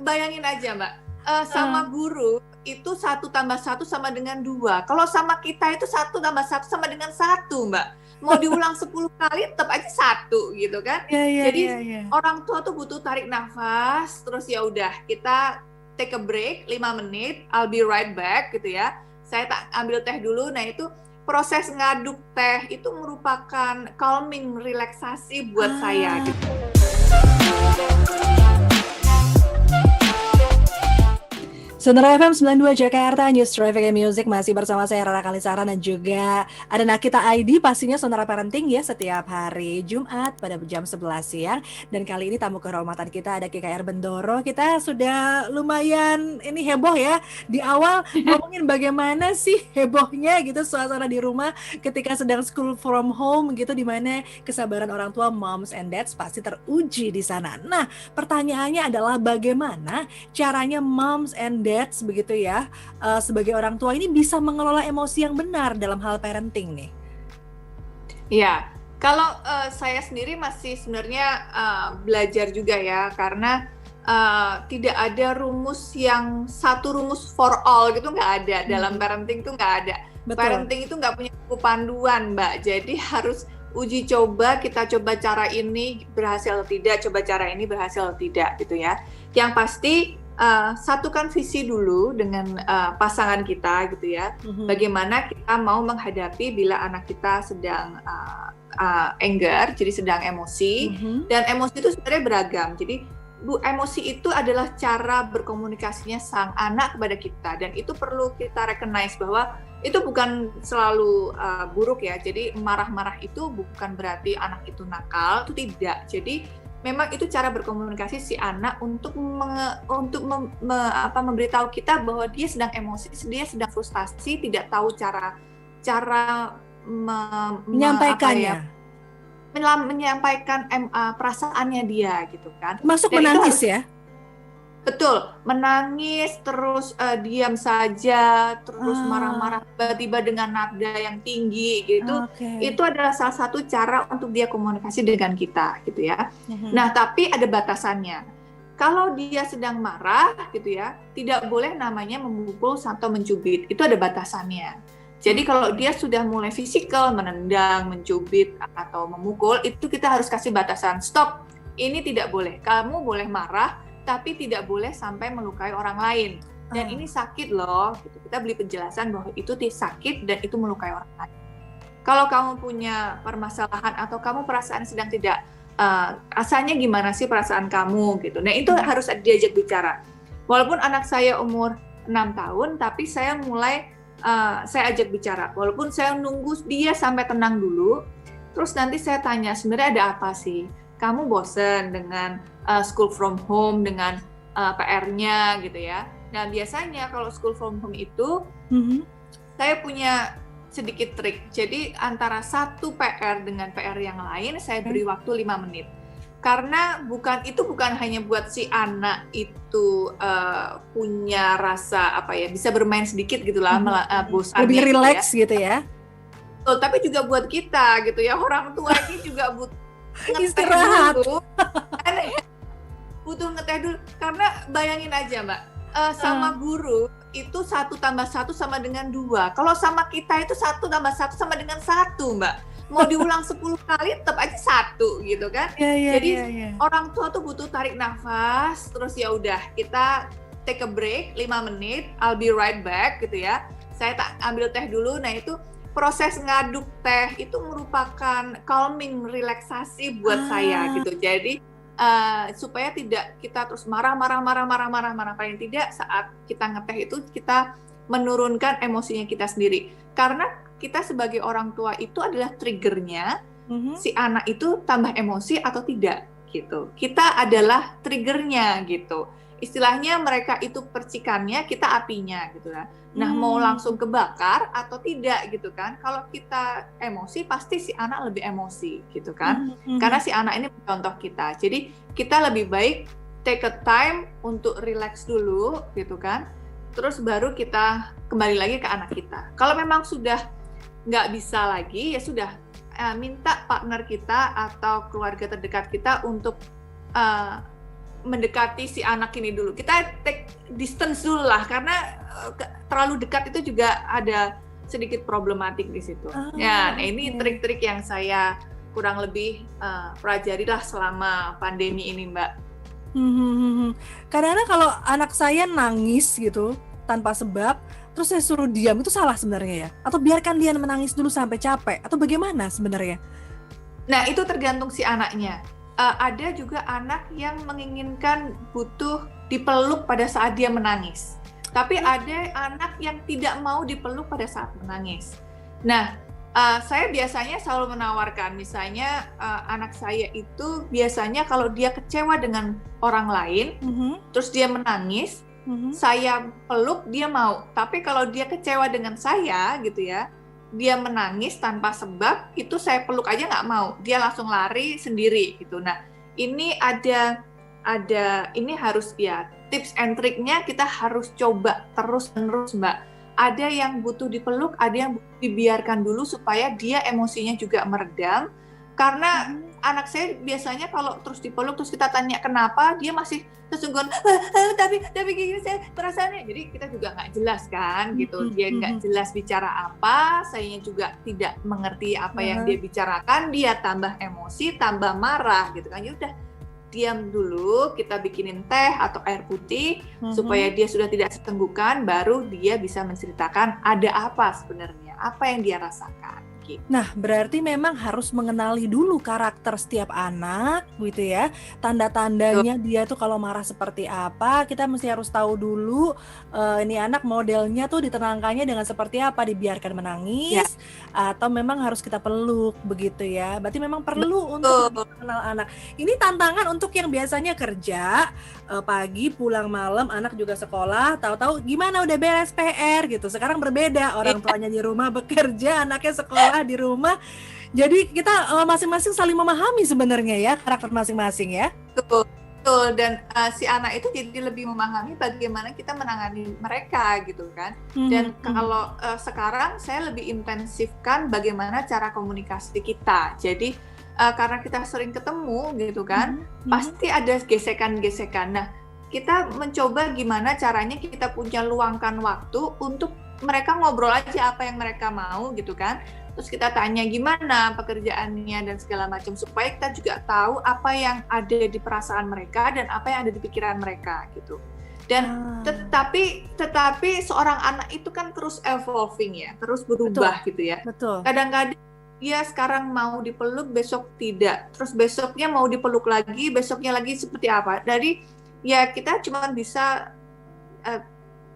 Bayangin aja Mbak, sama Heeh. guru itu 1 tambah 1 sama dengan 2. Kalau sama kita itu 1 tambah 1 sama dengan 1 Mbak. Mau diulang 10 kali tetap aja 1 gitu kan. Iya iya iya Jadi iya. orang tua tuh butuh tarik nafas, terus ya udah kita take a break 5 menit, I'll be right back gitu ya. Saya ambil teh dulu. Nah itu proses ngaduk teh itu merupakan calming, relaksasi buat saya Ah. gitu. Sonora FM 92 Jakarta, News Traffic and Music masih bersama saya Rara Kalisara dan juga ada Nakita ID, pastinya Sonora Parenting ya setiap hari Jumat pada jam 11 siang. Dan kali ini tamu kehormatan kita ada KKR Bendoro. Kita sudah lumayan ini heboh ya di awal ngomongin bagaimana sih hebohnya gitu suasana di rumah ketika sedang school from home gitu, dimana kesabaran orang tua moms and dads pasti teruji di sana. Nah, pertanyaannya adalah bagaimana caranya moms and dads begitu ya, sebagai orang tua ini bisa mengelola emosi yang benar dalam hal parenting nih? Iya, kalau saya sendiri masih sebenarnya belajar juga ya, karena tidak ada rumus yang satu rumus for all gitu, nggak ada. Dalam parenting tuh nggak ada. Betul. Parenting itu nggak punya buku panduan, Mbak. Jadi harus uji coba, kita coba cara ini berhasil atau tidak, coba cara ini berhasil atau tidak gitu ya. Yang pasti satukan visi dulu dengan pasangan kita gitu ya. Bagaimana kita mau menghadapi bila anak kita sedang anger, jadi sedang emosi. Dan emosi itu sebenarnya beragam. Jadi emosi itu adalah cara berkomunikasinya sang anak kepada kita, dan itu perlu kita recognize bahwa itu bukan selalu buruk ya. Jadi marah-marah itu bukan berarti anak itu nakal, itu tidak. Jadi memang itu cara berkomunikasi si anak untuk memberitahu kita bahwa dia sedang emosi, dia sedang frustasi, tidak tahu cara menyampaikannya. Menyampaikan perasaannya dia gitu kan. Masuk Dan menangis ya? Betul, menangis, terus diam saja, terus marah-marah tiba-tiba dengan nada yang tinggi gitu. Itu adalah salah satu cara untuk dia komunikasi dengan kita gitu ya. Nah, tapi ada batasannya. Kalau dia sedang marah gitu ya, tidak boleh namanya memukul atau mencubit. Itu ada batasannya. Jadi kalau dia sudah mulai fisikal, menendang, mencubit atau memukul, itu kita harus kasih batasan. Stop. Ini tidak boleh. Kamu boleh marah, tapi tidak boleh sampai melukai orang lain. Dan ini sakit loh. Kita beri penjelasan bahwa itu sakit dan itu melukai orang lain. Kalau kamu punya permasalahan atau kamu perasaan sedang tidak, rasanya gimana sih perasaan kamu gitu. Nah itu harus diajak bicara. Walaupun anak saya umur 6 tahun, tapi saya saya ajak bicara. Walaupun saya nunggu dia sampai tenang dulu, terus nanti saya tanya, sebenarnya ada apa sih? Kamu bosen dengan school from home, dengan PR-nya gitu ya. Nah biasanya kalau school from home itu saya punya sedikit trik. Jadi antara satu PR dengan PR yang lain saya beri waktu 5 menit. Karena itu bukan hanya buat si anak itu punya rasa bisa bermain sedikit gitulah, bosan. Lebih rileks gitu ya. Tapi juga buat kita gitu ya, orang tua ini juga butuh istirahat dulu. Butuh ngeteh dulu, karena bayangin aja Mbak, sama guru itu 1 tambah 1 sama dengan 2. Kalau sama kita itu 1 tambah 1 sama dengan 1 Mbak. Mau diulang 10 kali tetap aja 1 gitu kan. Jadi orang tua tuh butuh tarik nafas, terus ya udah kita take a break 5 menit, I'll be right back gitu ya. Saya ambil teh dulu. Nah itu proses ngaduk teh itu merupakan calming, relaksasi buat saya gitu. Jadi supaya tidak kita terus marah. Paling tidak saat kita ngeteh itu kita menurunkan emosinya kita sendiri. Karena kita sebagai orang tua itu adalah triggernya si anak itu tambah emosi atau tidak gitu. Kita adalah triggernya gitu. Istilahnya mereka itu percikannya, kita apinya gitu kan. Nah mau langsung kebakar atau tidak gitu kan. Kalau kita emosi pasti si anak lebih emosi gitu kan. Karena si anak ini contoh kita. Jadi kita lebih baik take a time untuk relax dulu gitu kan. Terus baru kita kembali lagi ke anak kita. Kalau memang sudah nggak bisa lagi ya sudah, minta partner kita atau keluarga terdekat kita untuk mendekati si anak ini dulu. Kita take distance dulu lah, karena terlalu dekat itu juga ada sedikit problematik di situ. Nah ini trik-trik yang saya kurang lebih pelajari lah selama pandemi ini, Mbak. Kadang-kadang kalau anak saya nangis gitu tanpa sebab, terus saya suruh diam, itu salah sebenarnya ya? Atau biarkan dia menangis dulu sampai capek? Atau bagaimana sebenarnya? Nah, itu tergantung si anaknya. Ada juga anak yang menginginkan butuh dipeluk pada saat dia menangis. Tapi ada anak yang tidak mau dipeluk pada saat menangis. Nah, saya biasanya selalu menawarkan, misalnya anak saya itu biasanya kalau dia kecewa dengan orang lain, terus dia menangis, saya peluk, dia mau. Tapi kalau dia kecewa dengan saya gitu ya, dia menangis tanpa sebab, itu saya peluk aja nggak mau. Dia langsung lari sendiri gitu. Nah, ini ada ini harus ya, tips and triknya kita harus coba terus-menerus, Mbak. Ada yang butuh dipeluk, ada yang butuh dibiarkan dulu supaya dia emosinya juga meredam. Karena anak saya biasanya kalau terus dipeluk, terus kita tanya kenapa, dia masih sesungguhnya tapi gini saya perasaannya, jadi kita juga nggak jelas kan gitu. Dia nggak jelas bicara apa, sayanya juga tidak mengerti apa yang dia bicarakan, dia tambah emosi, tambah marah gitu kan. Ya udah, diam dulu, kita bikinin teh atau air putih supaya dia sudah tidak setenggukan, baru dia bisa menceritakan ada apa sebenarnya, apa yang dia rasakan. Nah, berarti memang harus mengenali dulu karakter setiap anak gitu ya. Tanda-tandanya dia tuh kalau marah seperti apa, kita mesti harus tahu dulu ini anak modelnya tuh ditenangkannya dengan seperti apa, dibiarkan menangis atau memang harus kita peluk begitu ya. Berarti memang perlu untuk mengenal anak. Ini tantangan untuk yang biasanya kerja pagi pulang malam, anak juga sekolah, tahu-tahu gimana udah beres PR gitu. Sekarang berbeda, orang tuanya di rumah bekerja, anaknya sekolah di rumah. Jadi kita masing-masing saling memahami sebenarnya ya karakter masing-masing ya. Betul, dan si anak itu jadi lebih memahami bagaimana kita menangani mereka gitu kan. Dan kalau sekarang saya lebih intensifkan bagaimana cara komunikasi kita. Jadi karena kita sering ketemu gitu kan, pasti ada gesekan-gesekan. Nah, kita mencoba gimana caranya kita punya luangkan waktu untuk mereka ngobrol aja apa yang mereka mau gitu kan. Terus kita tanya gimana pekerjaannya dan segala macam, supaya kita juga tahu apa yang ada di perasaan mereka dan apa yang ada di pikiran mereka gitu. Dan tetapi seorang anak itu kan terus evolving ya, terus berubah gitu ya. Kadang-kadang dia sekarang mau dipeluk, besok tidak. Terus besoknya mau dipeluk lagi, besoknya lagi seperti apa. Jadi ya kita cuma bisa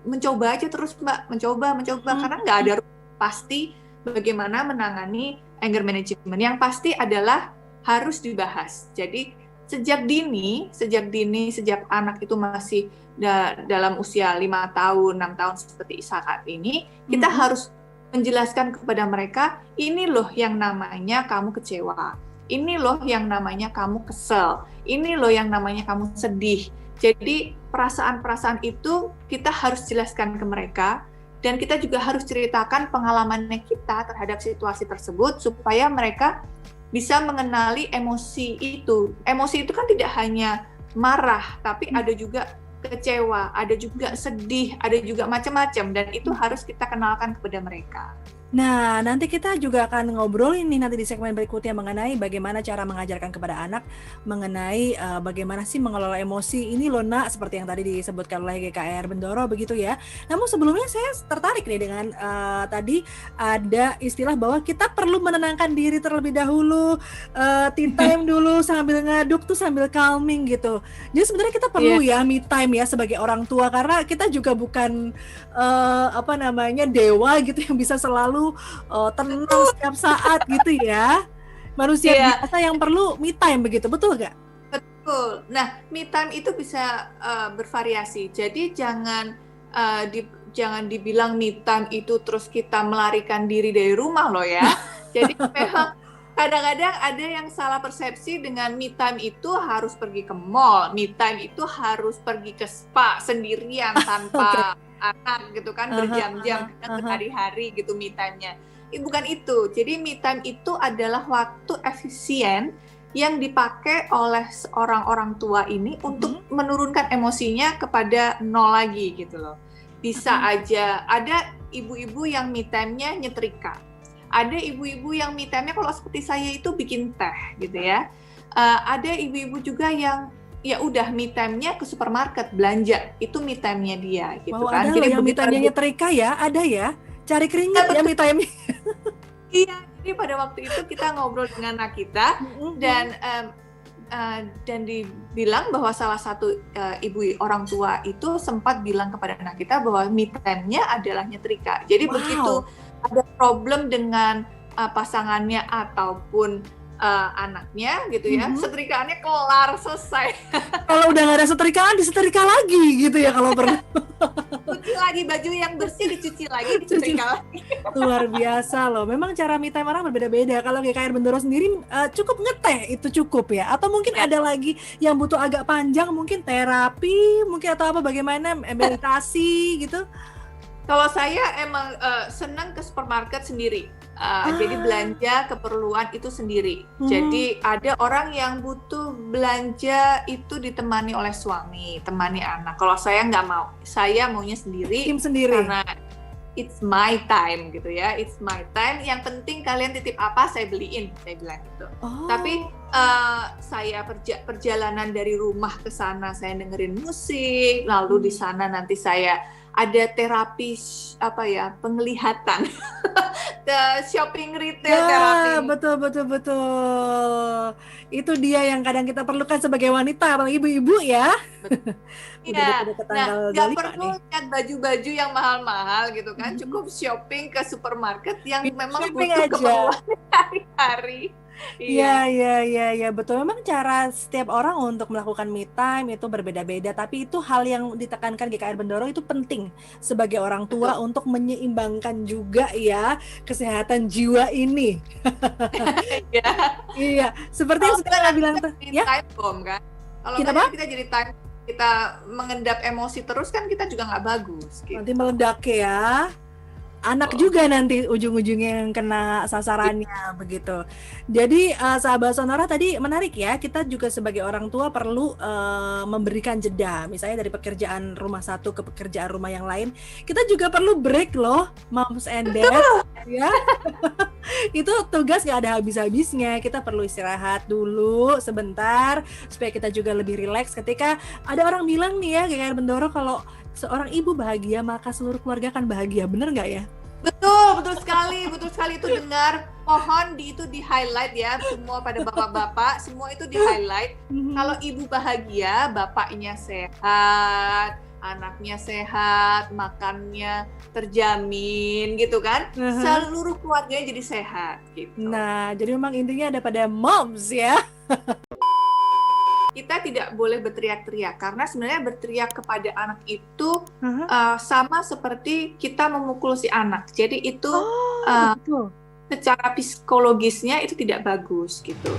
mencoba aja terus, Mbak, mencoba karena nggak ada pasti bagaimana menangani anger management. Yang pasti adalah harus dibahas. Jadi sejak anak itu masih dalam usia 5 tahun, 6 tahun seperti saat ini, kita harus menjelaskan kepada mereka, ini loh yang namanya kamu kecewa, ini loh yang namanya kamu kesel, ini loh yang namanya kamu sedih. Jadi perasaan-perasaan itu kita harus jelaskan ke mereka, dan kita juga harus ceritakan pengalamannya kita terhadap situasi tersebut supaya mereka bisa mengenali emosi itu. Emosi itu kan tidak hanya marah, tapi ada juga kecewa, ada juga sedih, ada juga macam-macam, dan itu harus kita kenalkan kepada mereka. Nah, nanti kita juga akan ngobrol ini nanti di segmen berikutnya mengenai bagaimana cara mengajarkan kepada anak mengenai bagaimana sih mengelola emosi ini loh nak, seperti yang tadi disebutkan oleh GKR Bendoro begitu ya. Namun sebelumnya saya tertarik nih dengan tadi ada istilah bahwa kita perlu menenangkan diri terlebih dahulu, tea time dulu sambil ngaduk tuh sambil calming gitu. Jadi sebenarnya kita perlu ya me time ya sebagai orang tua, karena kita juga bukan dewa gitu yang bisa selalu tenang setiap saat gitu ya. Manusia biasa yang perlu me time begitu, betul nggak? Betul. Nah, me time itu bisa bervariasi. Jadi jangan dibilang me time itu terus kita melarikan diri dari rumah loh ya. Jadi memang kadang-kadang ada yang salah persepsi dengan me time itu harus pergi ke mall, me time itu harus pergi ke spa sendirian tanpa anak gitu kan, berjam-jam, berhari-hari gitu me time-nya. Bukan itu. Jadi me time itu adalah waktu efisien yang dipakai oleh seorang orang tua ini untuk menurunkan emosinya kepada nol lagi gitu loh. Bisa aja ada ibu-ibu yang me time-nya nyetrika. Ada ibu-ibu yang me time-nya kalau seperti saya itu bikin teh gitu ya. Ada ibu-ibu juga yang ya udah me time-nya ke supermarket belanja, itu me time-nya dia gitu kan. Jadi yang me time-nya nyetrika ya, ada ya. Cari keringat ya me time-nya. Iya, jadi pada waktu itu kita ngobrol dengan anak kita dan dibilang bahwa salah satu ibu orang tua itu sempat bilang kepada anak kita bahwa me time-nya adalah nyetrika. Jadi begitu ada problem dengan pasangannya ataupun anaknya gitu ya, setrikaannya kelar, selesai. Kalau udah nggak ada setrikaan, disetrika lagi gitu ya kalau perlu. Cuci lagi, baju yang bersih dicuci lagi, disetrika lagi. Luar biasa loh. Memang cara me time orang berbeda-beda. Kalau GKR Bendoro sendiri cukup ngeteh itu cukup ya? Atau mungkin ada lagi yang butuh agak panjang, mungkin terapi, mungkin atau apa bagaimana, meditasi gitu? Kalau saya emang senang ke supermarket sendiri. Jadi belanja keperluan itu sendiri. Jadi ada orang yang butuh belanja itu ditemani oleh suami, temani anak. Kalau saya nggak mau, saya maunya sendiri. Tim sendiri. Karena it's my time gitu ya, it's my time. Yang penting kalian titip apa saya beliin, saya bilang gitu. Tapi saya perjalanan dari rumah ke sana saya dengerin musik, lalu di sana nanti saya ada terapi penglihatan, shopping retail terapi. Betul. Itu dia yang kadang kita perlukan sebagai wanita, apalagi ibu-ibu ya. Iya. Nah, nggak perlu lihat baju-baju yang mahal-mahal gitu kan. Cukup shopping ke supermarket yang memang butuh keperluan sehari-hari. Iya, betul. Memang cara setiap orang untuk melakukan me time itu berbeda-beda, tapi itu hal yang ditekankan GKR Bendoro itu penting sebagai orang tua untuk menyeimbangkan juga ya kesehatan jiwa ini. Iya, seperti yang sudah bilang ya. Time bomb kan. Kalau kita jadi time, kita mengendap emosi terus kan kita juga nggak bagus. Gitu. Nanti meledak ya. Anak juga nanti ujung-ujungnya yang kena sasarannya begitu. Jadi sahabat Sonora tadi menarik ya, kita juga sebagai orang tua perlu memberikan jeda, misalnya dari pekerjaan rumah satu ke pekerjaan rumah yang lain. Kita juga perlu break loh, moms and dad ya. Itu tugas gak ada habis-habisnya, kita perlu istirahat dulu sebentar supaya kita juga lebih rileks. Ketika ada orang bilang nih ya GKR Bendoro, kalau seorang ibu bahagia maka seluruh keluarga akan bahagia, bener nggak ya? Betul sekali itu dengar. Mohon itu di highlight ya, semua pada bapak-bapak, semua itu di highlight. Kalau ibu bahagia, bapaknya sehat, anaknya sehat, makannya terjamin gitu kan, seluruh keluarganya jadi sehat gitu. Nah, jadi memang intinya ada pada moms ya. Kita tidak boleh berteriak-teriak karena sebenarnya berteriak kepada anak itu sama seperti kita memukul si anak. Jadi itu secara psikologisnya itu tidak bagus gitu.